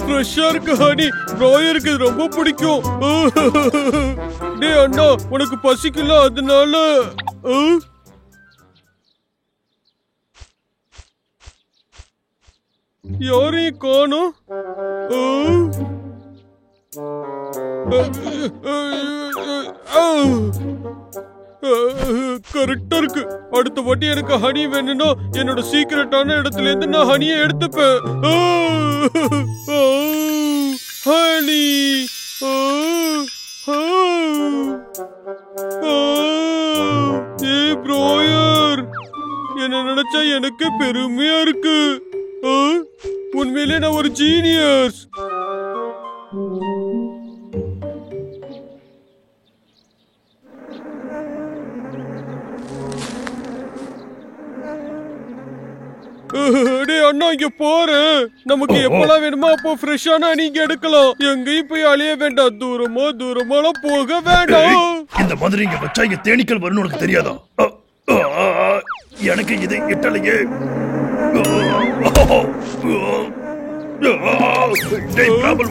ஃப்ரெஷ்ஷா இருக்கு ஹனி. ப்ராயருக்கு ரொம்ப பிடிக்கும். டேய் அண்ணா, உனக்கு பசிக்கல அதனால. யாரையும் காணோம். கரெக்டா இருக்கு. அடுத்த வாட்டி எனக்கு ஹனி வேணும்னா என்னோட சீக்கிரட்டான இடத்துல இருந்து நான் ஹனியை எடுத்துப்பேன். ஹனி ஏ ப்ராயர், என்ன நினைச்சா எனக்கு பெருமையா இருக்கு. உண்மையிலே நான் ஒரு ஜீனியஸ். அண்ணா இங்க போற. நமக்கு எப்பெல்லாம் வேணுமோ அப்போ ஃப்ரெஷ்ஷான நீங்க எடுக்கலாம். எங்கேயும் போய் அழிய வேண்டாம். தூரமா தூரமாலாம் போக வேண்டாம். இந்த மாதிரி இங்க வச்சா இங்க தேனீக்கள் வரும்னு உனக்கு தெரியாதா? எனக்கு இது எட்டலையே.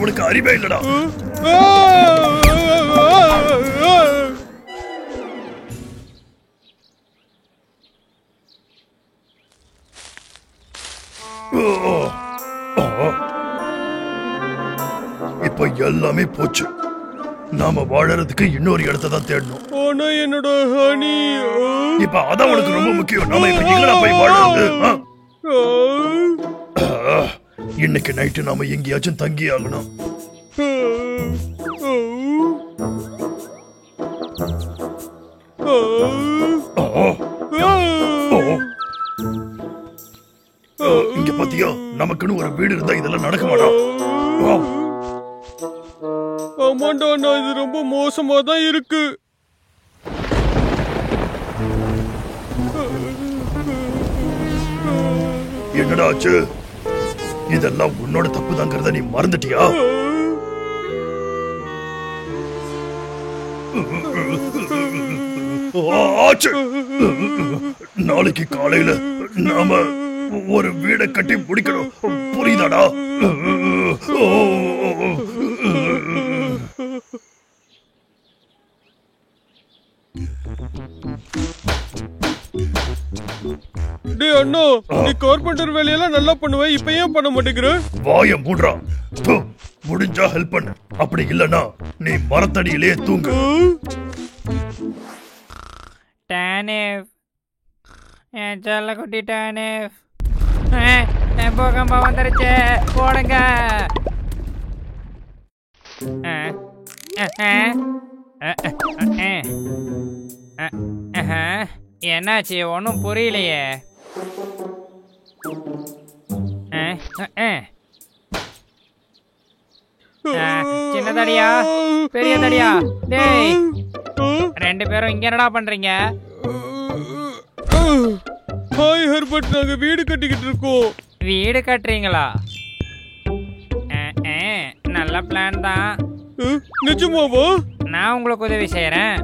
உனக்கு அறிவே இல்லடா. இப்ப எல்லாமே போச்சு. நாம வாழறதுக்கு இன்னொரு இடத்தை தான் தேடணும். ஆனா என்னோட ஹனி. இப்ப அதான் உனக்கு ரொம்ப முக்கியம். நாம இப்ப எங்கடா போய் வாழறது? இன்னைக்கு நைட்டு நாம எங்கேயாச்சும் தங்கி ஆகணும். இங்க பாத்தியா, நமக்குன்னு ஒரு வீடு இருந்தா இதெல்லாம் நடக்க மாட்டோம். ஆமாண்டா, நான் இது ரொம்ப மோசமா தான் இருக்கு. என்னடா ஆச்சு? இதெல்லாம் உன்னோட தப்பு தாங்கிறத நீ மறந்துட்டியா? ஆச்சு. நாளைக்கு காலையில நாம ஒரு வீடை கட்டி முடிக்கணும். புரியுதாடா? டேய் அண்ணா, நீ கார்பெண்டர் வேலையெல்லாம் நல்லா பண்ணுவ. இப்ப ஏன் பண்ண மாட்டேங்கிற? வாய மூடுறா. முடிஞ்சா ஹெல்ப் பண்ணு. அப்படி இல்லனா நீ மரத்தடியிலே தூங்கு. டானேவ், என் செல்ல குட்டி டானேவ், பூகம்பா வந்துருச்சு, போடுங்க. என்னாச்சு? ஒன்றும் புரியலையே. சின்ன தடியா, பெரிய தடியா? டேய், ரெண்டு பேரும் இங்க என்னடா பண்றீங்க? ஹாய் ஹெர்பர்ட், நாங்க வீடு கட்டிக்கிட்டு இருக்கோம். வீடு கட்டுறீங்களா? நல்ல பிளான் தான். நிஜமாவா? நான் உங்களுக்கு உதவி செய்யறேன்.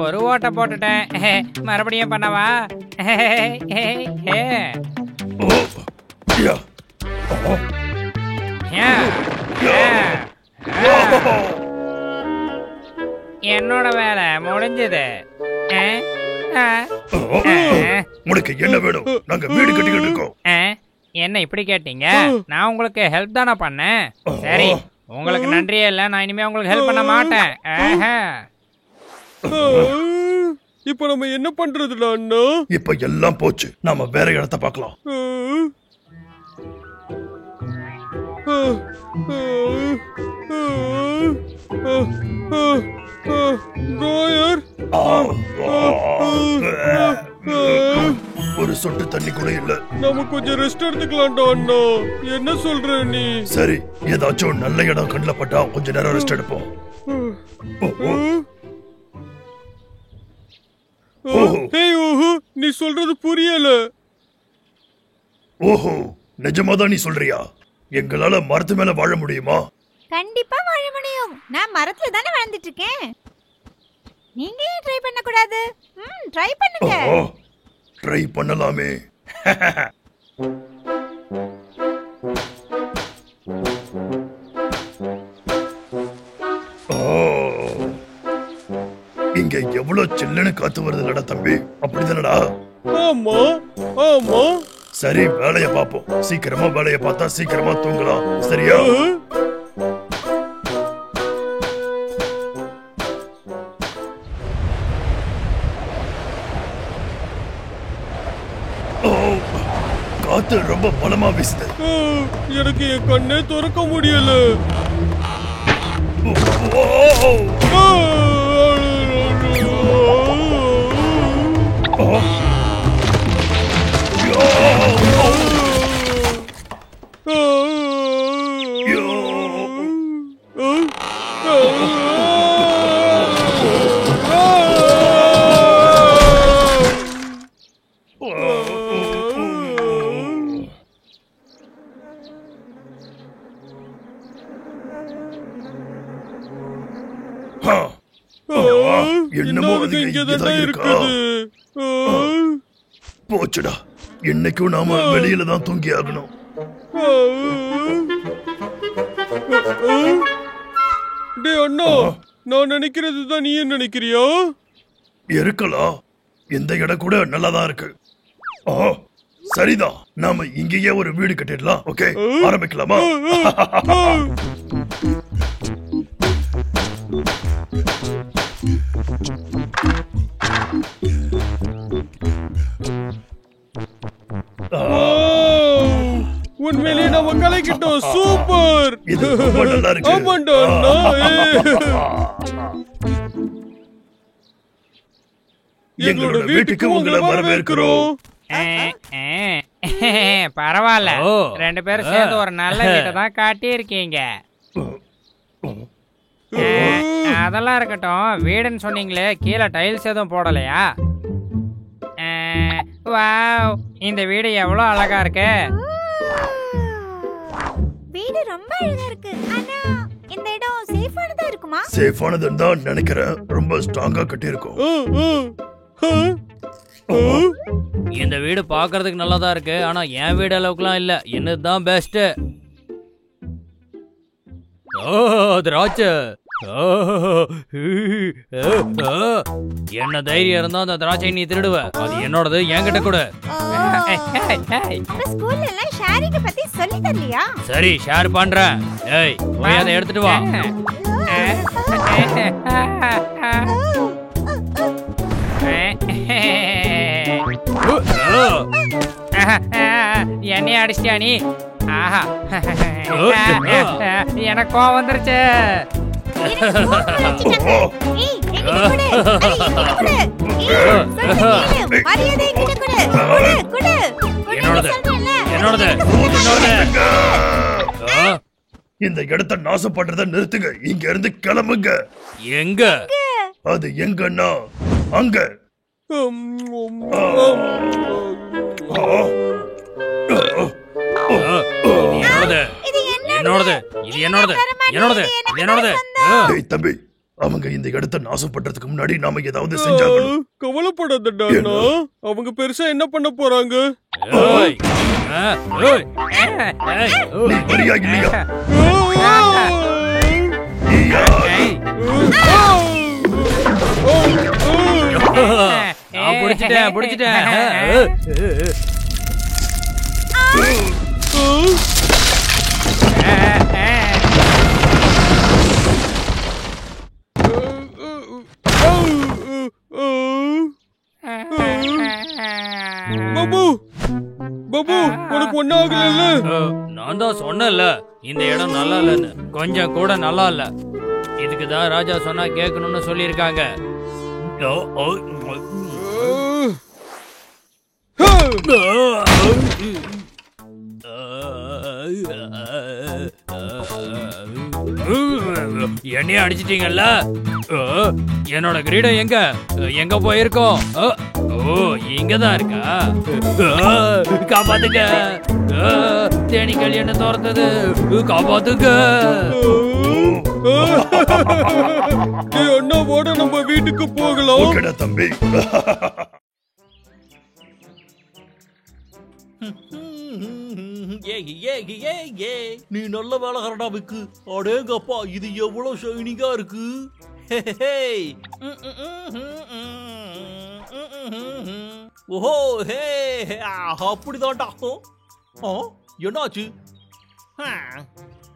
ஒரு ஓட்டை போட்டுட்டேன். மறுபடியும் பண்ணவா? என்னோட வேலை முடிஞ்சது. உனக்கு என்ன வேணும்? நாங்க வீடு கட்டிக்கிட்டு இருக்கோம். என்ன இப்படி கேட்டீங்க? நான் உங்களுக்கு ஹெல்ப் தானே பண்ணேன். சரி, உங்களுக்கு நன்றியே இல்ல. நான் இனிமே உங்களுக்கு ஹெல்ப் பண்ண மாட்டேன். இப்ப நம்ம என்ன பண்றதுல அண்ணா? இப்ப எல்லாம் போச்சு. நாம வேற இடத்தை பார்க்கலாம். ஒரு சொட்டு தண்ணி கூட இல்ல. நம்ம கொஞ்சம் ரெஸ்ட் எடுத்துக்கலாம்டா அண்ணா. என்ன சொல்ற நீ? சரி, ஏதாச்சும் நல்ல இடம் கண்ணுல பட்டா கொஞ்ச நேரம் ரெஸ்ட் எடுப்போம். நீ சொல்றது புரியல. ஓஹோ, நிஜமாதான் நீ சொல்றியா? எங்களால மரத்து மேல வாழ முடியுமா? கண்டிப்பா வாழ முடியும். நான் மரத்துல தானே வாழ்ந்துட்டு இருக்கேன். நீங்க ஏன் ட்ரை பண்ண கூடாது? ட்ரை பண்ணுங்க. ட்ரை பண்ணலாமே. இங்க எவ்வளவு சில்லுன்னு காத்து வருதுலடா தம்பி, அப்படிதானடா? ஆமா ஆமா. சரி, வேலைய பாப்போம். சீக்கிரமா வேலைய பார்த்தா சீக்கிரமா தூங்கலாம், சரியா? காத்து ரொம்ப பலமா வீசுது. எனக்கு என் கண்ணே திறக்க முடியல. என்னமோ அது இங்கதான் இருக்கா? போச்சுடா, இன்னைக்கும் நாம வெளியில தான் தூங்கி ஆகணும். டே அண்ணா, நான் நினைக்கிறது தான் நீ நினைக்கிறியா? இருக்கலாம், இந்த இடம் கூட நல்லாதான் இருக்கு. சரிதான், நாம இங்கேயே ஒரு வீடு கட்டிடலாம். ஓகே, ஆரம்பிக்கலாமா? உண்மையிலேயே நம்ம கலைக்கிட்டோம். சூப்பர், இது ரொம்ப நல்லா இருக்கு. ஆமாண்டா அண்ணா. எங்களோட வீட்டுக்கு உங்களை வரவேற்கிறோம். பரவாயில்ல, 2 பேரும் சேர்ந்து ஒரு நல்ல வீட்டை தான் காட்டி இருக்கீங்க. அதெல்லாம் இருக்கட்டும், வீடுன்னு சொன்னீங்களே, கீழே டைல்ஸ் எதுவும் போடலையா? வாவ், இந்த வீடு எவ்வளவு அழகா இருக்கு. வீடு ரொம்ப அழகா இருக்கு. ஆனா இந்த இடம் சேஃபானதா இருக்குமா? சேஃபானதுன்னு தான் நினைக்கிறேன். ரொம்ப ஸ்ட்ராங்கா கட்டி இருக்கும். இந்த வீடு பாக்குறதுக்கு நல்லாதான் இருக்கு, ஆனா என் வீடு அளவுக்குலாம் இல்ல. என்னதுதான் பெஸ்ட். திராட்சை. என்ன தைரியம் இருந்தா அந்த திராட்சை நீ திருடுவ? அது என்னோடது, என்கிட்ட கொடு. நம்ம ஸ்கூல்ல எல்லாம் ஷேரிங் பத்தி சொல்லி தரலையா? சரி, ஷேர் பண்றேன். ஏய், போய் அதை எடுத்துட்டு வா. என்னைய அடிச்சிட்டியா நீ? ஆஹா, எனக்கு கோவம் வந்துருச்சு. இந்த இடத்தை நாசம் பண்றத நிறுத்துங்க. இங்க இருந்து கிளம்புங்க. எங்க? அது எங்கன்னா அங்க. தம்பி, அவங்க இந்த இடத்தை நாசம் பண்றதுக்கு முன்னாடி நாம ஏதாவது செஞ்சாகணும். கவலைப்படாதடா, அவங்க பெருசா என்ன பண்ண போறாங்க? நீ வரியா இல்லையா? பிடிச்சிட்டேன். பாபு, பாபு, உனக்கு ஒண்ணு ஆகல? நான் தான் சொன்னேன்ல, இந்த இடம் நல்லா இல்லன்னு. கொஞ்சம் கூட நல்லா இல்ல. இதுக்குதான் ராஜா சொன்னா கேட்கணும்னு சொல்லியிருக்காங்க. என்னைய அடிச்சிட்டீங்கல்ல? என்னோட கிரீடம் எங்க எங்க போயிருக்கோம்? ஓ, இங்கதான் இருக்கா? காப்பாத்துங்க, தேனீக்கள் என்ன துரத்துது, காப்பாத்துங்க. அண்ணாவோட நம்ம வீட்டுக்கு போகலாம். தம்பி, நீ நல்ல வேலைக்காரடா விக்கு. அடேங்கப்பா, இது எவ்வளவு ஷைனிங்கா இருக்கு. ஓஹோ ஹே, அப்படிதான்டா. என்னாச்சு?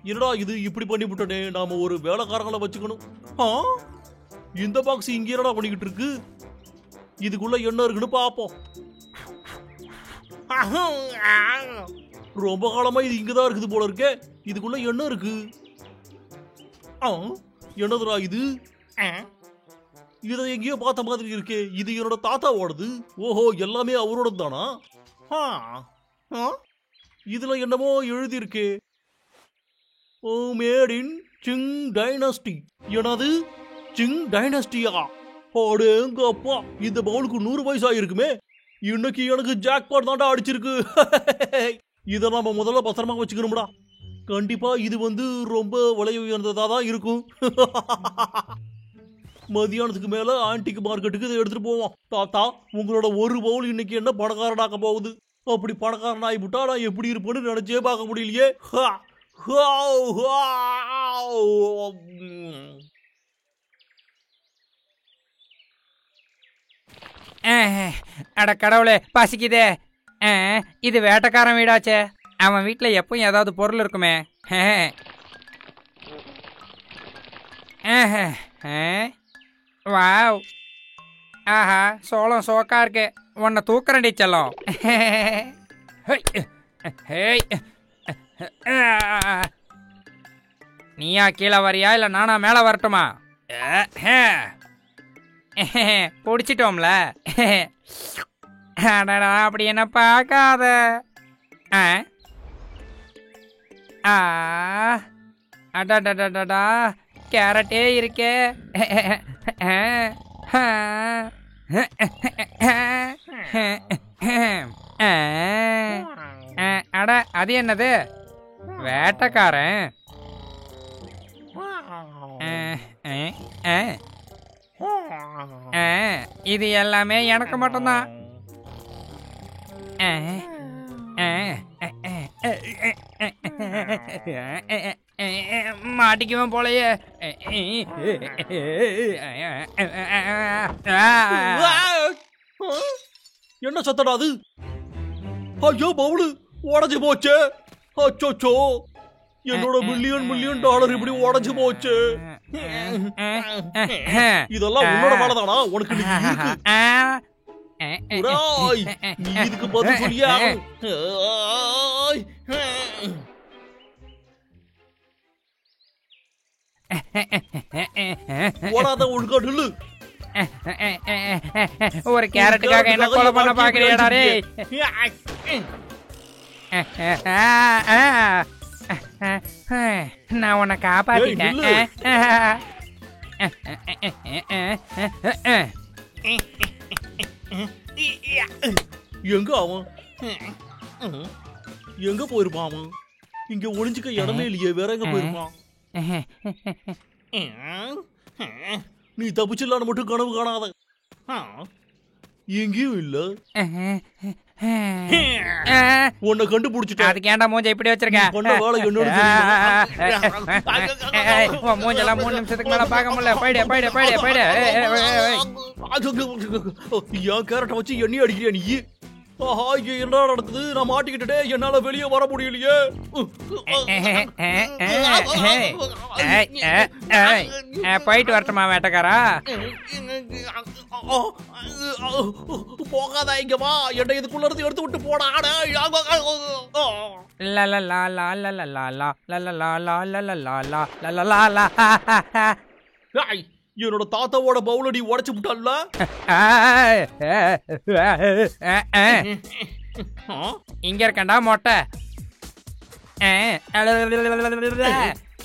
என்னடா இது இப்படி பண்ணி விட்டனே. நாம ஒரு வேலைக்காரங்களை வச்சுக்கணும். இந்த பாக்ஸ் இங்க என்னடா பண்ணிக்கிட்டு இருக்கு? இதுக்குள்ள என்ன இருக்குன்னு பாப்போம். ரொம்ப காலமா இது இங்கதான் இருக்குது போல இருக்கே. இதுக்குள்ள என்ன இருக்கு? என்னதுடா இது? இதை எங்கேயோ பார்த்த மாதிரி இருக்கே. இது என்னோட தாத்தாவோடது. ஓஹோ, எல்லாமே அவரோட தானா? இதுல என்னமோ எழுதி இருக்கே. Made in Singh dynasty. என்னது சிங் டைனஸ்டியா? அடேங்க அப்பா, இந்த பவுலுக்கு 100 வயசு ஆயிருக்குமே. இன்னைக்கு எனக்கு ஜாக்பாட் தாண்டா அடிச்சிருக்கு. இதை நாம முதல்ல பத்திரமா வச்சுக்கணும்டா. கண்டிப்பா இது ரொம்ப விலை உயர்ந்ததா தான் இருக்கும். மதியானத்துக்கு மேல ஆன்டிக் மார்க்கெட்டுக்கு இதை எடுத்துட்டு போவோம். தாத்தா, உங்களோட ஒரு பவுல் இன்னைக்கு என்ன பணக்காரனாக்க போகுது. அப்படி பணக்காரன் ஆகிவிட்டா நான் எப்படி இருப்பேன்னு நினைச்சே பார்க்க முடியலையே. அட கடவுளே, பசிக்குதே. இது வேட்டைக்காரன் வீடாச்சே. அவன் வீட்டில் எப்பவும் ஏதாவது பொருள் இருக்குமே. வாவ், ஆஹா, சோளம் சோக்கா இருக்கு. உன்னை தூக்கறண்டி செல்லம். நீயா கீழே வரியா இல்ல நானா மேல வரட்டுமா? பிடிச்சிட்டோம்ல. அடடா, அப்படி என்ன பார்க்காத. அடடடடா, கேரட்டே இருக்கே. அட, அது என்னது? வேட்டைக்காரன். இது எல்லாமே எனக்கு மட்டும்தான். மாட்டிக்குவேன் போலயே. என்ன சத்தடா அது? ஐயோ, பவுலு உடஞ்சு போச்சு. அச்சோ, என்னோட மில்லியன் டாலர் இப்படி உடஞ்சு போச்சு. இதெல்லாம் உன்னோட வேலைதானா? உனக்கு நீ இதுக்கு பதில் சொல்லியா? ஓடாத, ஒழுங்கா நில்லு. ஒரு கேரட்டுக்காக என்ன கொலை பண்ண பாக்குறியாடா? நான் உன்னை காப்பாத்திட்டேன். எங்க அவன்? எங்க போயிருப்பான் அவன்? இங்க ஒளிஞ்சுக்க இடமே இல்லையே. வேற எங்க போயிருப்பான்? நீ தப்பிச்சிடலான்னு மட்டும் கனவு காணாத. எங்கேயும் இல்ல. உன்னை கண்டுபிடிச்சிட்டேன். அதுக்கு ஏன்டா மூஞ்ச இப்படி வச்சிருக்க? மூஞ்செல்லாம் 3 நிமிஷத்துக்கு மேல பார்க்க முடியல. போயிடு. என் கேரட்டை வச்சு எண்ணி அடிக்கிறியா நீ? என்ன நடக்குது? நான் மாட்டிக்கிட்டே. என்னால வெளியே வர முடியலையே. போயிட்டு வரட்டுமா வேட்டைக்காரா? போகாதா, இங்க வா. என்னை இதுக்குள்ள இருந்து எடுத்து விட்டு போடா. என்னோட தாத்தாவோட பவுலடி உடைச்சு விட்டான்ல. இங்க இருக்கண்டா மொட்டை.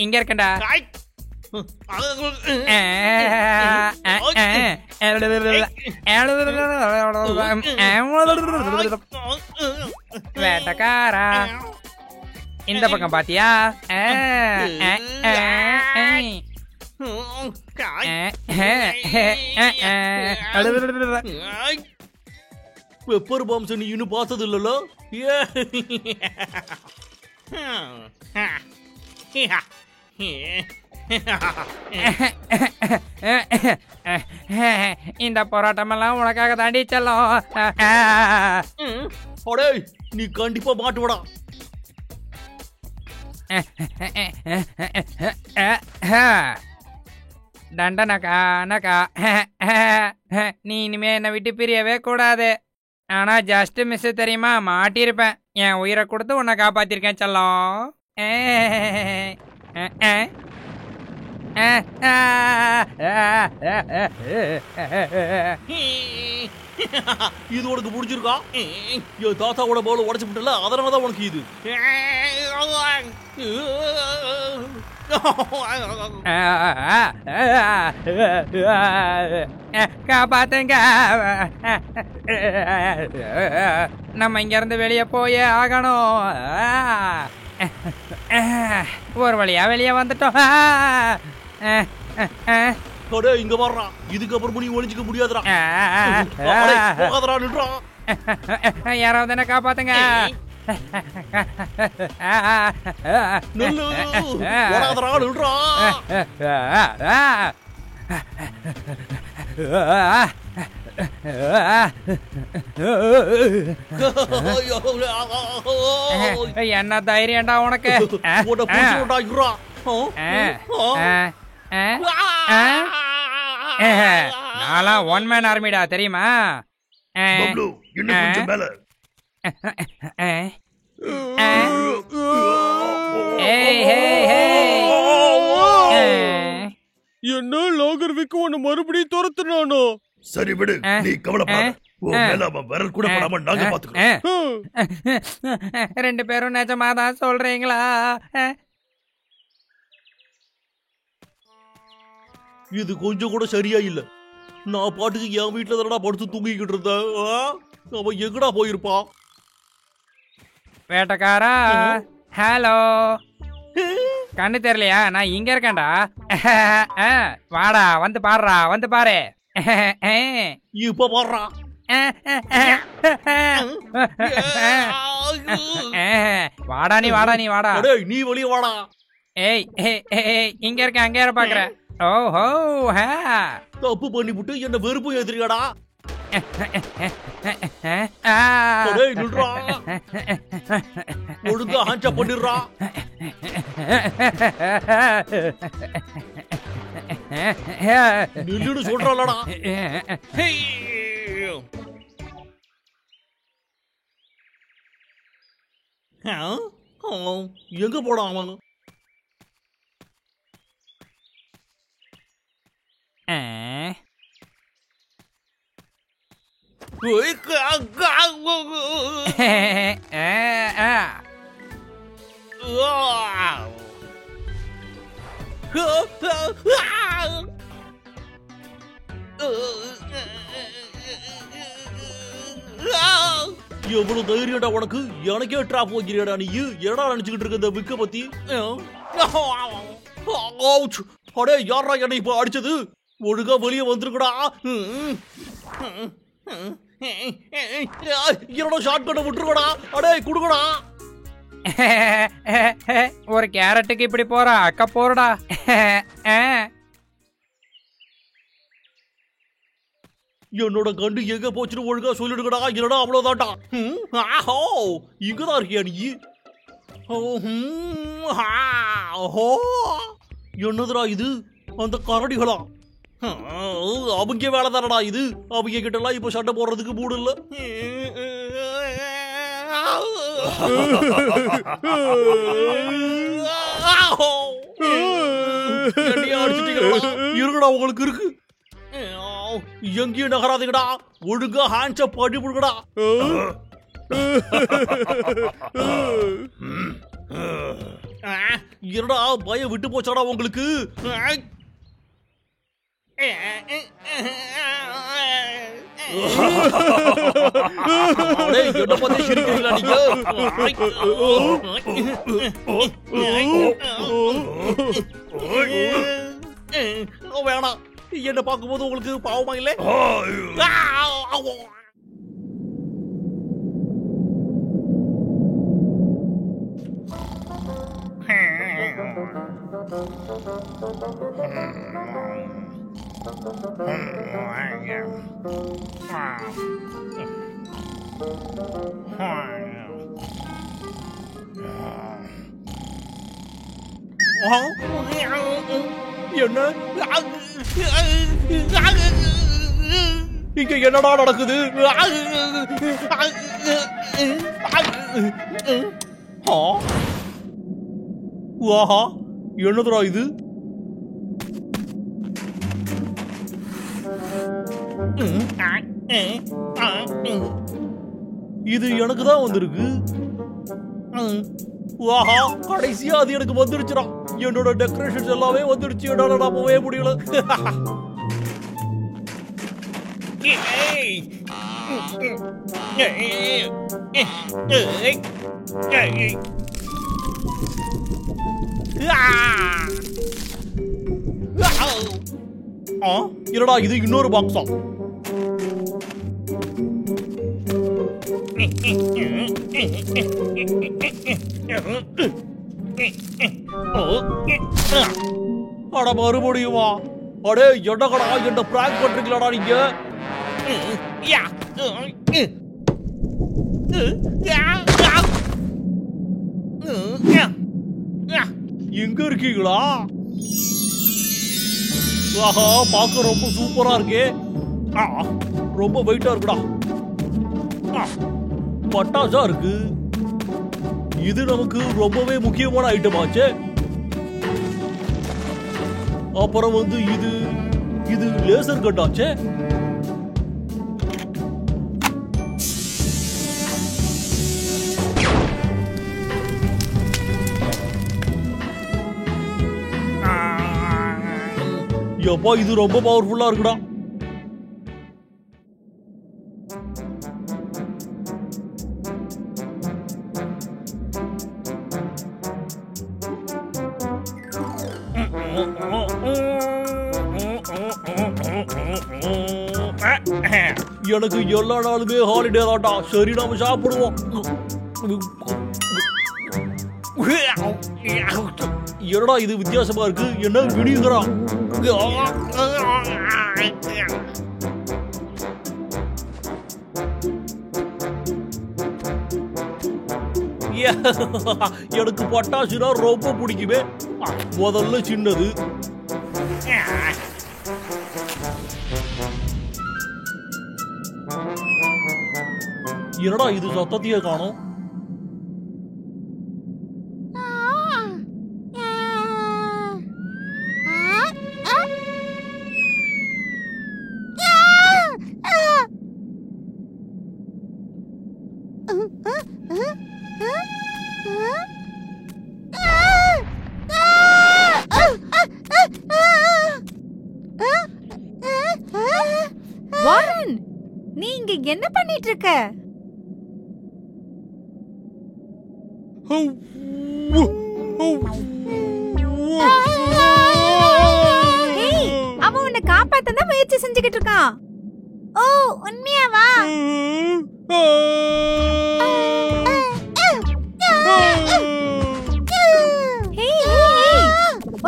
இங்க இருக்கண்டா. வேட்டக்காரா, இந்த பக்கம் பாத்தியா? பெப்பர் பாம்ஸ் நீ இன்னும் பார்த்தது இல்லல? இந்த போராட்டமெல்லாம் உனக்காக தாண்டி செல்லும். அடே நீ கண்டிப்பா மாட்டுவடா. தண்டனக்கா அண்ணக்கா, நீ இனிமே என்னை விட்டு பிரியவே கூடாது. ஆனா ஜஸ்ட் மிஸ் தெரியுமா, மாட்டியிருப்பேன். என் உயிரை கொடுத்து உன்னை காப்பாத்திருக்கேன் செல்லம். இது உனக்கு பிடிச்சிருக்கா? என் தாத்தாவோட போல உடைச்சு விட்டல, அதனாலதான் உனக்கு இது. காப்பாத்துங்க, நம்ம இங்க இருந்து வெளியே போயே ஆகணும். ஒரு வழியா வெளியே வந்துட்டோம். இங்க வர்றா, இதுக்கப்புறம் நீ ஒளிஞ்சிக்க முடியாதுடா. யாராவது என்ன காப்பாத்துங்க. என்ன தைரியம்டா உனக்கு? நான்லாம் ஒன் மேன் ஆர்மிடா, தெரியுமா? இன்னும் கொஞ்சம் மேல. என்ன லாகர்விக்கு உன்னை மறுபடியும் துரத்துனானோ? சரி விடு, நீ கவலைப்படாத. மேல அவன் விரல் கூட படாம நாங்க பாத்துக்கிறோம். 2 பேரும் நிஜமாதான் சொல்றீங்களா? இது கொஞ்சம் கூட சரியா இல்ல. நான் பாட்டுக்கு என் வீட்டுல தானடா படுத்து தூங்கிக்கிட்டு இருந்தேன். அவன் எங்கடா போயிருப்பான்? வேட்டக்காரா, ஹலோ. கண்ணு தெரியலையா? நான் இங்க இருக்கேன்டா. வாடா, வந்து பாடுறா, வந்து பாரு. இப்ப பாடுறா. வாடா நீ, வாடா நீ, வாடா. நீ வெளியே வாடா. ஏய் இங்க இருக்க, அங்க யார பாக்குற? ஓஹோ, தப்பு பண்ணிவிட்டு என்ன வெறுப்பு எதிரியாடா. ஒழுங்கா ஹான்சா பண்ணிடுறா. நில்லுன்னு சொல்றாளடா. எங்க போடா அவன்? எவ்வளவு தைரியடா உனக்கு? எனக்கே டிராப் வைக்கிறியடா நீ. என்னடா நினைச்சுக்கிட்டு இருக்க இந்த விக்க பத்தி? அடே யாரா என்ன இப்ப அடிச்சது? ஒழுங்கா வெளியே வந்துருக்கடா. என்னோட ஷார்ட் கட்ட விட்டுருக்கடா. அடே குடுக்கடா. ஒரு கேரட்டுக்கு இப்படி போறா, அக்கா போறடா. என்னோட கண்டு எங்க போச்சுன்னு ஒழுங்கா சொல்லிடுங்கடா. என்னடா அவ்வளவுதான்டா. இங்கதான் இருக்கியா நீ? என்னதுடா இது? அந்த கரடிகளா? அவங்க வேலை தானடா இது. அவங்க கிட்ட எல்லாம் இப்ப சண்டை போடுறதுக்கு மூடு இல்ல. இருக்குடா உங்களுக்கு இருக்கு. எங்கேயும் நகராதீங்கடா. ஒழுங்கா ஹேண்ட்ஸ பண்ணி விடுங்கடா. என்னடா பயம் விட்டு போச்சாடா உங்களுக்கு? என்ன பத்தி சிரிக்கிறீங்களா நீங்க? வேணாம். என்ன பார்க்கும்போது உங்களுக்கு பாவமா இல்லை? என்ன இங்க என்னடா நடக்குது? வாஹா, என்னதுடா இது? இது எனக்கு தான் வந்திருக்கு. வாஹா, கடைசியா அது எனக்கு வந்துருச்சுடா. என்னோட டெக்கரேஷன்ஸ் எல்லாமே வந்துருச்சு. என்னால நான் போவே முடியல. என்னடா இது? இன்னொரு பாக்ஸா? அட மறுபடியுமா? அடே என்னடா என்ன பிராங்க் பண்றீங்களாடா நீங்க? எங்க இருக்கீங்களா? ஆஹா, பார்க்க ரொம்ப சூப்பரா இருக்கே. ரொம்ப வெயிட்டா இருக்குடா. பட்டாசா இருக்கு. இது நமக்கு ரொம்பவே முக்கியமான ஐட்டம் ஆச்சு. அப்புறம் வந்து இது லேசர் கன் ஆச்சு. எப்பா, இது ரொம்ப பவர்ஃபுல்லா இருக்குடா. எனக்கு எல்லா நாளுமே ஹாலிடே தான்டா. சரி, நாம சாப்பிடுவோம். என்னடா இது வித்தியாசமா இருக்கு? என்ன வினிகரா? எனக்கு பட்டாசுனா ரொம்ப பிடிக்குமே. முதல்ல சின்னது. என்னடா இது சத்தத்தையே காணோம்? வாரன், நீ இங்க என்ன பண்ணிட்டு இருக்க? அவன் உன்னை காப்பாத்த முயற்சி செஞ்சுக்கிட்டு இருக்கான். ஓ, உண்மையாவா?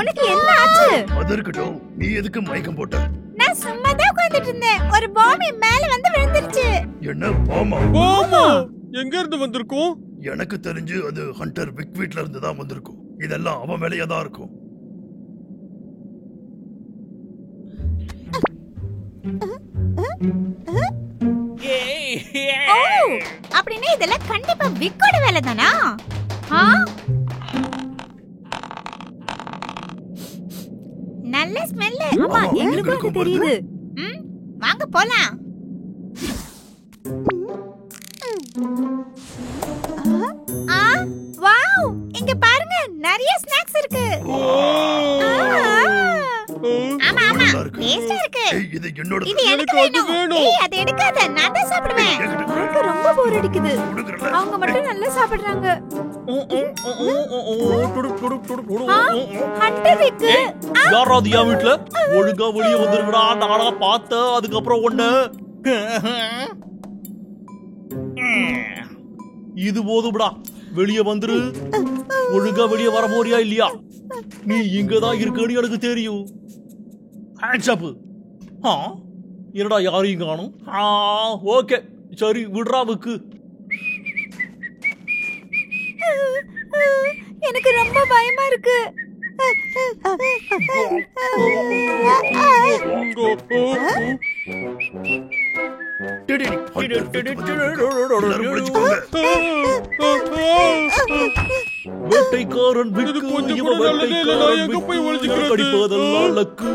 உனக்கு என்ன ஆச்சு? அது இருக்கட்டும், நீ எதுக்கு மயக்கம் போட்ட? நான் சும்மா தான் உட்கார்ந்துட்டு இருந்தேன். ஒரு பாம் என் மேல வந்து விழுந்துருச்சு. என்ன பாமா? பாமா எங்க இருந்து வந்திருக்கும்? எனக்கு தெரிஞ்சு அது ஹண்டர் விக் வீட்ல இருந்து தான் வந்திருக்கும். இதெல்லாம் அவன் வேலையா தான் இருக்கும். அப்படின்னா இதெல்லாம் கண்டிப்பா விக்கோட வேலை தானா? நல்ல ஸ்மெல். ஆமா, எங்களுக்கும் அது தெரியுது. வாங்க போலாம். வாவ், இங்க பாருங்க, நிறைய ஸ்நாக்ஸ் இருக்கு. ஆமா ஆமா, டேஸ்டா இருக்கு. இது என்னோட. இது எனக்கு வேணும். ஏய், அதை எடுக்காத, நான் தான் சாப்பிடுவேன். எனக்கு ரொம்ப போர் அடிக்குது. அவங்க மட்டும் நல்லா சாப்பிடுறாங்க. ஹண்டர் விக், யாராவது என் வீட்டுல ஒழுங்கா வெளியே வந்துருக்கடா. நானா பார்த்தேன். அதுக்கப்புறம் ஒண்ணு இது போதும்டா. வெளியே வந்துரு. ஒழுங்கா வெளியே வர போறியா இல்லையா? நீ இங்கதான் இருக்கன்னு எனக்கு தெரியும். Hands up. என்னடா யாரையும் காணும். ஓகே சரி விடுறாவுக்கு. எனக்கு ரொம்ப பயமா இருக்கு. வேட்டைக்காரன் கடிப்பதெல்லாம் லக்கு.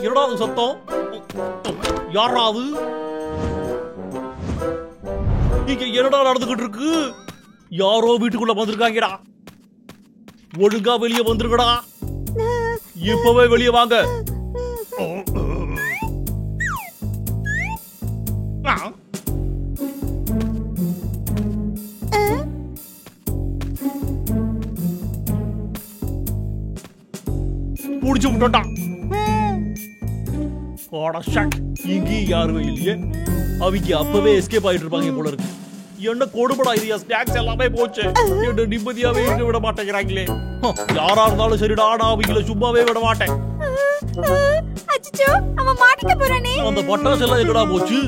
என்னடா சத்தம்? யாராவது இங்க என்னடா நடந்துகிட்டு இருக்கு? யாரோ வீட்டுக்குள்ள வந்திருக்காங்கடா. ஒழுங்கா வெளியே வந்துருங்கடா. இப்பவே வெளியே வாங்க. புடிச்சு விட்டா. இங்கேயும் யாருமே இல்லையே. அவங்க அப்பவே எஸ்கேப் ஆயிட்டு இருப்பாங்க போல இருக்கு. என்ன கொடுபடா இது. ஸ்நாக்ஸ் எல்லாமே போச்சு. என்ன நிம்மதியாவே இருக்க விட மாட்டேங்கிறாங்களே. யாரா இருந்தாலும் சரிடா, நான் அவங்கள சும்மாவே விட மாட்டேன். அச்சச்சோ, அவன் மாட்டிக்க போறானே. அந்த பட்டாசு எல்லாம் எங்கடா போச்சு?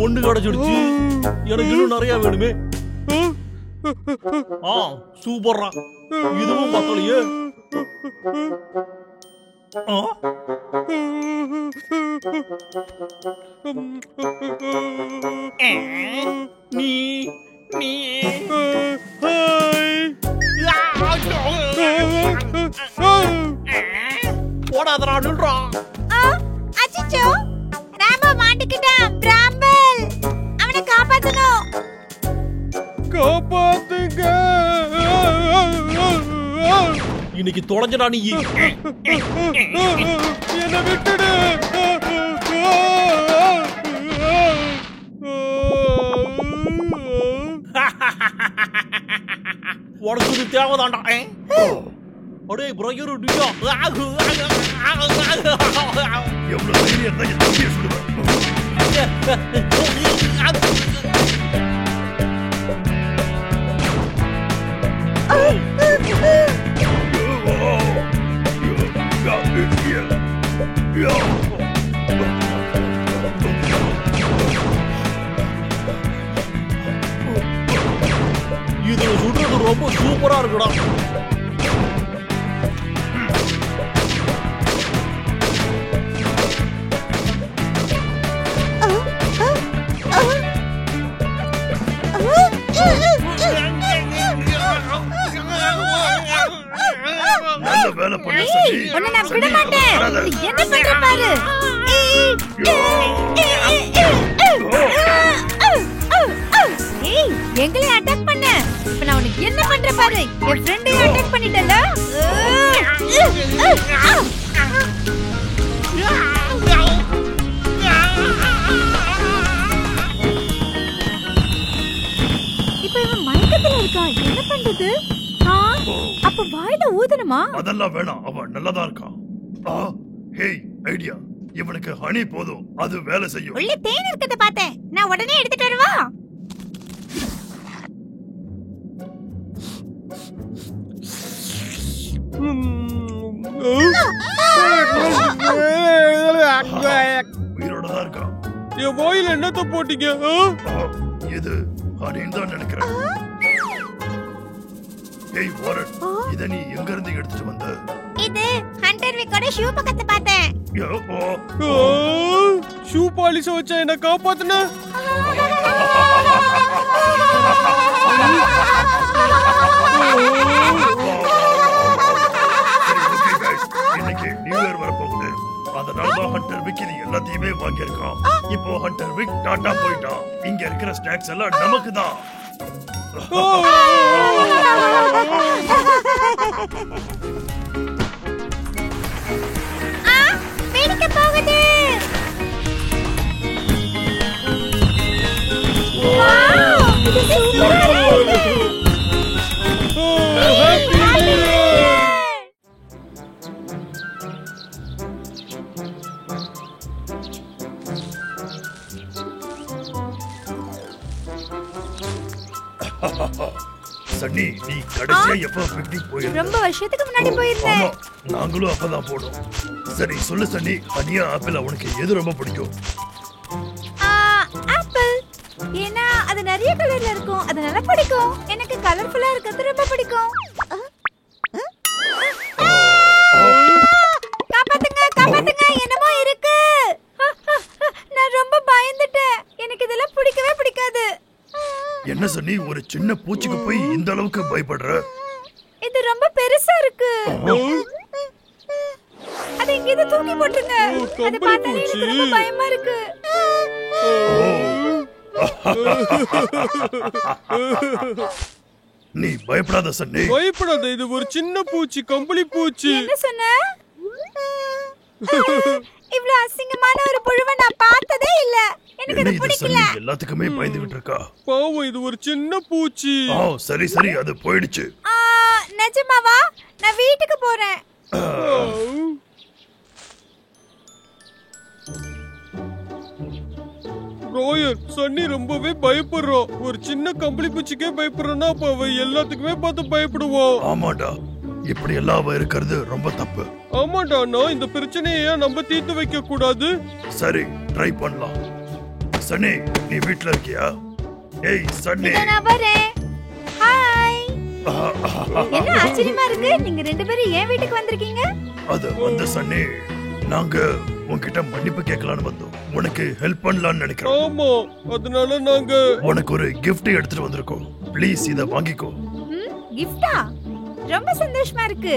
ஒண்ணு கிடைச்சிடுச்சு. எனக்கு இன்னும் நிறைய வேணுமே. சூப்பர்ரா. இதுவும் பத்தலையே. நீ நீ போடாதடா நில்றா. அச்சச்சோ, ராம்போ மாட்டிக்கிட்டான். பிராம்பல், அவனை காப்பாத்தணும். காப்பாத்துங்க. இன்னைக்கு தொலைஞ்சடா நீ. என்ன விட்டுடு. உனக்கு இது தேவைதான்டா. அடே பிரயரு நீயா? எவ்வளவு தைரியம் இருந்தா என் தம்பியை சுடுவேன். இது சுடுறது ரொம்ப சூப்பரா இருக்குடா. நல்ல வேலை பண்ண சரி. உன்னை நான் விட மாட்டேன். என்ன பண்ற பாரு. எங்களை அட்டாக் பண்ண. இப்ப நான் உனக்கு என்ன பண்ற பாரு. என் ஃப்ரெண்டையும் அட்டாக் பண்ணிட்டல. இப்ப இவன் மயக்கத்துல இருக்கான். என்ன பண்றது? அப்ப வாயில ஊதணுமா? அதெல்லாம் வேணாம். அவன் நல்லதா இருக்கான். Hey idea. இவனுக்கு ஹனி போதும். அது வேலை செய்யும். உள்ள தேன் இருக்கத பார்த்தேன். நான் உடனே எடுத்துட்டு வரவா? உயிரோட தான் இருக்கான். என் வாயில என்னத்த போட்டீங்க? இது ஹனின்னு தான் நினைக்கிறேன். ஏய் வாரன், இத நீ எங்க இருந்து எடுத்துட்டு வந்த? இது ஹண்டர் விக்கோட ஷூ பக்கத்துல பார்த்தேன். ஷூ பாலிஷ வச்சா என்ன காப்பாத்துன? இன்னைக்கு நியூ இயர் வரப்போகுது. அதனாலதான் ஹண்டர் விக் இது எல்லாத்தையுமே வாங்கியிருக்கான். இப்போ ஹண்டர் விக் டாடா போயிட்டான். இங்க இருக்கிற ஸ்நாக்ஸ் எல்லாம் நமக்கு தான். வேடிக்கை போகுது. இது சூப்பரா இருக்கு. சன்னி, நீ கடைசியா எப்ப பிக்னிக் போயிருந்த? ரொம்ப வருஷத்துக்கு முன்னாடி போயிருந்தேன். ஆமா, நாங்களும் அப்பதான் போனோம். சரி சொல்லு சன்னி, ஹனியா ஆப்பிள் உனக்கு எது ரொம்ப பிடிக்கும்? ஆப்பிள். ஏன்னா அது நிறைய கலர்ல இருக்கும், அதனால பிடிக்கும். எனக்கு கலர்ஃபுல்லா இருக்கிறது ரொம்ப பிடிக்கும். காப்பாத்துங்க, காப்பாத்துங்க, என்னமோ இருக்கு. நான் ரொம்ப பயந்துட்டேன். எனக்கு இதெல்லாம் பிடிக்கவே பிடிக்காது. என்ன சன்னி, ஒரு சின்ன பூச்சிக்கு போய் இந்த அளவுக்கு பயப்படுற? இது ரொம்ப பெருசா இருக்கு. அது எங்கேயாவது தூக்கி போட்டுருங்க. அது பார்த்தாலே எனக்கு ரொம்ப பயமா இருக்கு. நீ பயப்படாத சன்னி. பயப்படாத, இது ஒரு சின்ன பூச்சி, கம்பளி பூச்சி. என்ன சொன்ன? இவ்ளோ அசிங்கமான ஒரு புழுவை நான் பார்த்ததே இல்ல. எனக்கு இது பிடிக்கல. எல்லாத்துக்குமே பயந்துகிட்டு இருக்கா. பாவம், இது ஒரு சின்ன பூச்சி. சரி சரி, அது போயிடுச்சு. நிஜமாவா? நான் வீட்டுக்கு போறேன். ராயர், சன்னி ரொம்பவே பயப்படுறோம். ஒரு சின்ன கம்பளி பூச்சிக்கே பயப்படுறோம்னா அப்ப அவ எல்லாத்துக்குமே பார்த்து பயப்படுவோம். ஆமாடா, இப்படி எல்லாம் அவ இருக்கிறது ரொம்ப தப்பு. ஆமாடா, நான் இந்த பிரச்சனையை நம்ம தீர்த்து வைக்க கூடாது. சரி, ட்ரை பண்ணலாம். சன்னி, நீ வீட்ல இருக்கியா? ஏய் சன்னி. நான் வரேன். ஹாய். என்ன ஆச்சரியமா இருக்கு, நீங்க ரெண்டு பேரும் ஏன் வீட்டுக்கு வந்திருக்கீங்க? அது வந்து சன்னி, நாங்க உன்கிட்ட மன்னிப்பு கேட்கலான்னு வந்தோம். உனக்கு ஹெல்ப் பண்ணலாம்னு நினைக்கிறோம். ஆமா, அதனால நாங்க உனக்கு ஒரு gift எடுத்துட்டு வந்திருக்கோம். ப்ளீஸ் இத வாங்கிக்கோ. கிஃப்டா? ரொம்ப சந்தோஷமா இருக்கு.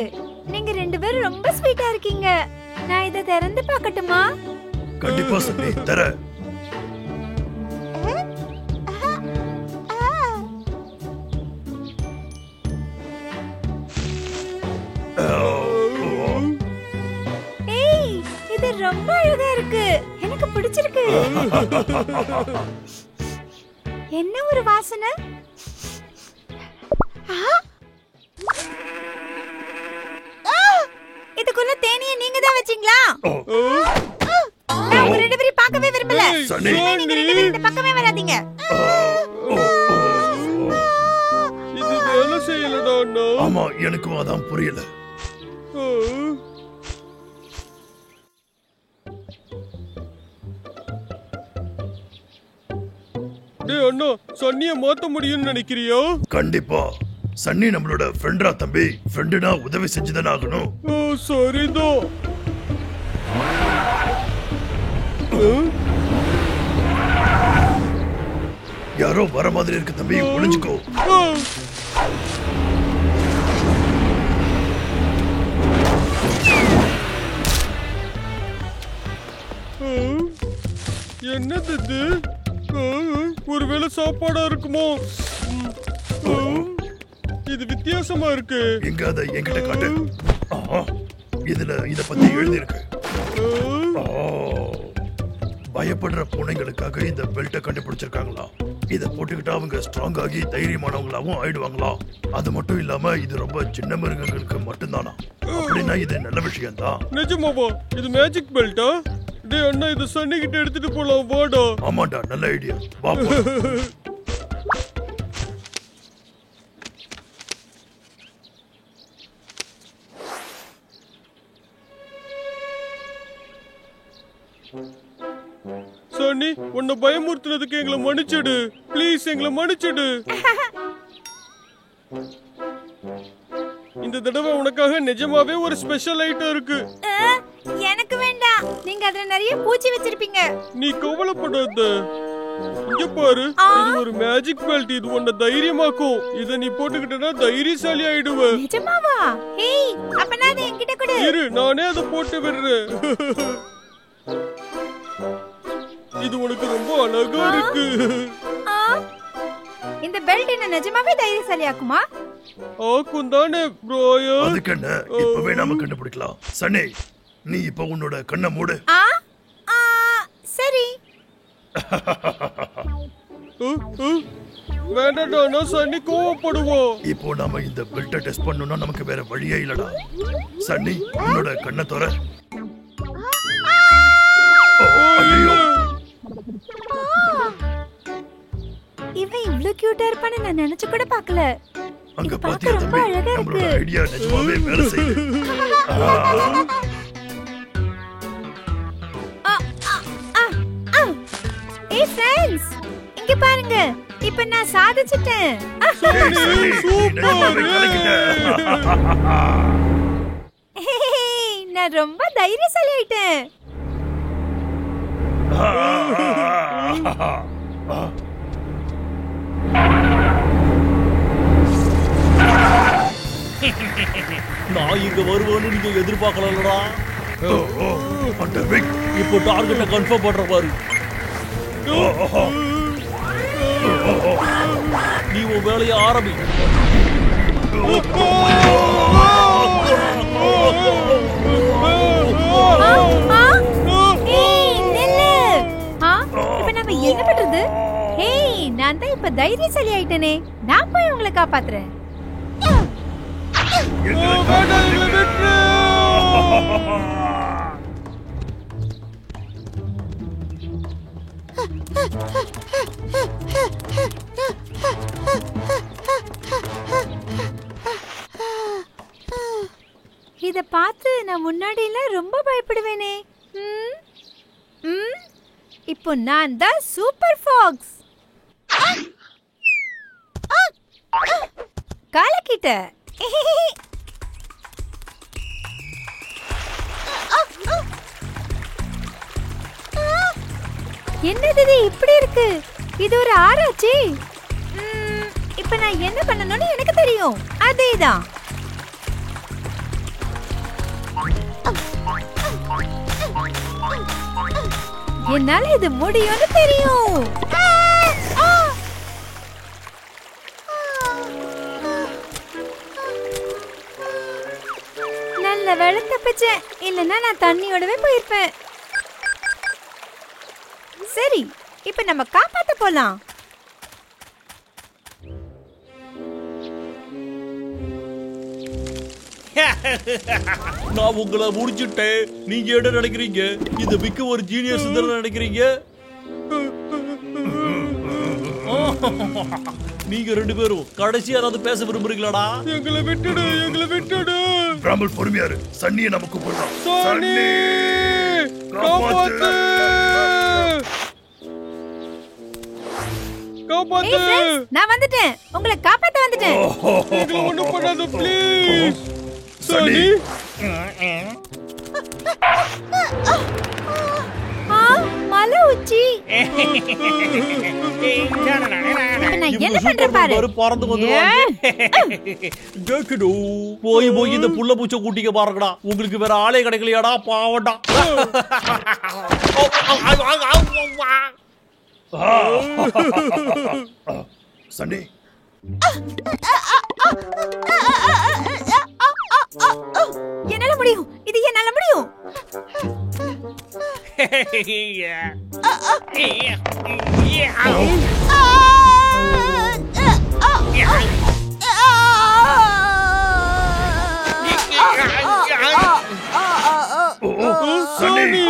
நீங்க ரெண்டு பேரும் ரொம்ப ஸ்வீட்டா இருக்கீங்க. நான் இத திறந்து பார்க்கட்டுமா? கண்டிப்பா சன்னி, தர. ஏய், இது ரொம்ப அழகா இருக்கு. எனக்கு பிடிச்சிருக்கு. என்ன ஒரு வாசனை. இதுக்குள்ள தேனியை நீங்க தான் வச்சீங்களா? நான் உங்க ரெண்டு பேரையும் பார்க்கவே விரும்பல. சன்னி. நீங்க ரெண்டு பேரும் இந்த பக்கமே வராதீங்க. இது வேலை செய்யலடா அண்ணா. ஆமா, எனக்கும் அதான் புரியல. டேய் அண்ணா, சன்னிய மாத்த முடியும்னு நினைக்கிறியா? கண்டிப்பா. சன்னி நம்மளோட ஃப்ரெண்டா தம்பி. ஃப்ரெண்டுனா உதவி செஞ்சுதானே ஆகணும். சரிதான். யாரோ வர மாதிரி இருக்கு தம்பி, ஒளிஞ்சுக்கோ. என்னது இது? ஒருவேளை சாப்பாடா இருக்குமோ? இது வித்தியாசமா இருக்கு. எங்க அத என்கிட்ட காட்டு. இதுல இத பத்தி எழுதி இருக்கு. பயப்படுற பூனைகளுக்காக இந்த பெல்ட்டை கண்டுபிடிச்சிருக்காங்களா. இத போட்டுக்கிட்டா அவங்க ஸ்ட்ராங் ஆகி தைரியமானவங்களாவும் ஆயிடுவாங்களாம். அது மட்டும் இல்லாம இது ரொம்ப சின்ன மிருகங்களுக்கு மட்டும்தானா. அப்படின்னா இது நல்ல விஷயம் தான். நிஜமாவா? இது மேஜிக் பெல்ட்டா? டேய் அண்ணா, இது சன்னி கிட்ட எடுத்துட்டு போலாம், வாடா. ஆமாண்டா, நல்ல ஐடியா. வா போலாம். சன்னி, உன்னை பயமுறுத்துனதுக்கு எங்களை மன்னிச்சிடு. ப்ளீஸ் எங்களை மன்னிச்சிடு. இந்த தடவை உனக்காக நிஜமாவே ஒரு ஸ்பெஷல் ஐட்டம் இருக்கு. எனக்கு வேண்டாம். நீங்க அதுல நிறைய பூச்சி வச்சிருப்பீங்க. நீ கவலைப்படாத. இங்க பாரு, இது ஒரு மேஜிக் பெல்ட். இது உன்னை தைரியமாக்கும். இத நீ போட்டுக்கிட்டனா தைரியசாலி ஆயிடுவ. நிஜமாவா? ஹேய், அப்பனா அது என்கிட்ட கொடு. இரு, நானே அதை போட்டு விடுறேன். இது உனக்கு ரொம்ப அழகா இருக்கு. இந்த பெல்ட் என்ன நிஜமாவே தைரியசாலியாக்குமா? ஆக்கும் தானே ப்ரோயா? அதுக்கு என்ன, இப்பவே நாம கண்டுபிடிக்கலாம். சன்னி, நீ இப்ப உன்னோட கண்ணை மூடு. சரி. வேண்டாடா, சன்னி கோவப்படுவோம். இப்போ நாம இந்த பெல்ட்டை டெஸ்ட் பண்ணனும்னா நமக்கு வேற வழியே இல்லடா. சன்னி, உன்னோட கண்ணை தர. இவன் இவ்ளோ கியூட்டா இருப்பான்னு நான் நினைச்சு கூட பார்க்கல. அங்க இது பாத்தியா பார்க்க ரொம்ப தம்பி, அழகா நம்மளோட இருக்கு. ஐடியா நிஜமாவே வேலை செய்யுது. ஏய் ஃப்ரெண்ட்ஸ், இங்க பாருங்க. இப்ப நான் சாதிச்சிட்டேன். ஏய், சன்னி, நீ நிஜமாவே கலக்கிட்ட. நான் ரொம்ப தைரியசாலி ஆயிட்டேன். நான் இங்க வருவேன்னு நீங்க எதிர்பார்க்கலடா. Hunter Vic, இப்போ டார்கெட்டை கன்ஃபார்ம் பண்ற பாரு. நீ உன் வேலையை ஆரம்பி. ஏய், நில்லு. இப்ப நம்ம என்ன பண்றது? ஏய், நான் தான் இப்ப தைரியசாலி ஆயிட்டேனே. நான் போய் உங்களை காப்பாத்துறேன். இத பார்த்து நான் முன்னாடி எல்லாம் ரொம்ப பயப்படுவேனே. இப்போ நான் தான் சூப்பர் ஃபாக்ஸ். காலக்கிட்ட என்னது இது இப்படி இருக்கு? இது ஒரு ஆராய்ச்சி. இப்ப நான் என்ன பண்ணணும்னு எனக்கு தெரியும். அதேதான். என்னால இது முடியும்னு தெரியும். நல்ல வேளை தப்பிச்சேன். இல்லைன்னா நான் தண்ணியோடவே போயிருப்பேன். சரி, இப்ப நம்ம காப்பாத்த போலாம். நான் உங்களை முடிச்சிட்டேன். நீங்க என்ன நினைக்கிறீங்க? இந்த விக்கு ஒரு ஜீனியஸ் நினைக்கிறீங்க? நீங்க ரெண்டு பேரும் கடைசி ஏதாவது பேச விரும்புறீங்களாடா? எங்களை விட்டுடு, எங்களை விட்டுடு. பிராமல் பொறுமையா இரு. சன்னியை நம்ம கூப்பிடுறோம். சன்னி, காப்பாத்து, காப்பாத்து. ஏய் friends, நான் வந்துட்டேன். உங்களை காப்பாத்த வந்துட்டேன். எங்களை ஒண்ணும் பண்ணாத ப்ளீஸ். சன்னி, மலை உச்சி. இப்ப நான் என்ன பண்றேன் பாரு. பறந்து போய் போய் இந்த புள்ள பூச்ச கூட்டிக்க பாருங்கடா. உங்களுக்கு வேற ஆளே கிடைக்கலையாடா? பாவண்டா. சன்னி, என்னால முடியும். இது என்னால முடியும். சன்னி,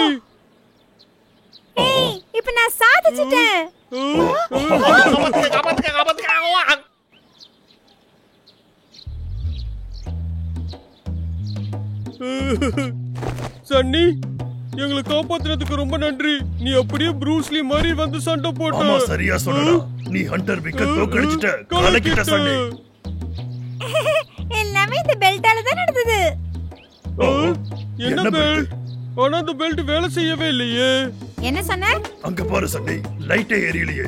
ஏய், இப்ப நான் சாதிச்சிட்டேன். சன்னி, எங்களை காப்பாத்துறதுக்கு ரொம்ப நன்றி. நீ அப்படியே ப்ரூஸ்லி மாதிரி வந்து சண்டை போட்ட. ஆமா, சரியா சொன்னடா. நீ ஹண்டர் விக்க தோக்கடிச்சிட்ட. கலக்கிட்ட சன்னி. எல்லாமே இந்த பெல்ட்டால தான் நடந்தது. என்ன பெல்ட்? ஆனா அந்த பெல்ட் வேலை செய்யவே இல்லையே. என்ன சொன்ன? அங்க பாரு சன்னி, லைட்டே எரியலையே.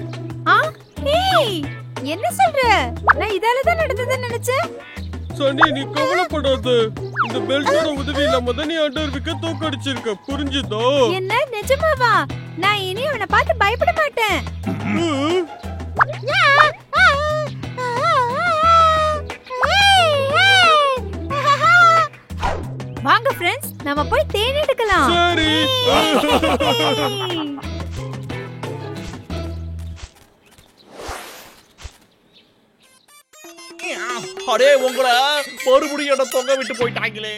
ஏய், என்ன சொல்ற? நான் இதால தான் நடந்ததுன்னு நினைச்சேன். சன்னி, நீ கவலைப்படாத. இந்த பெல்ட்டோட உதவி இல்லாம தான் நீ அண்டர் விக்க தோக்கடிச்சிருக்க. புரிஞ்சுதோ? என்ன நிஜமாவா? நான் இனி அவனை பார்த்து பயப்பட மாட்டேன். வாங்க ஃப்ரெண்ட்ஸ், நம்ம போய் தேன் எடுக்கலாம். சரி. அடே உங்களை மறுபடியும் தொங்க விட்டு போயிட்டாங்களே.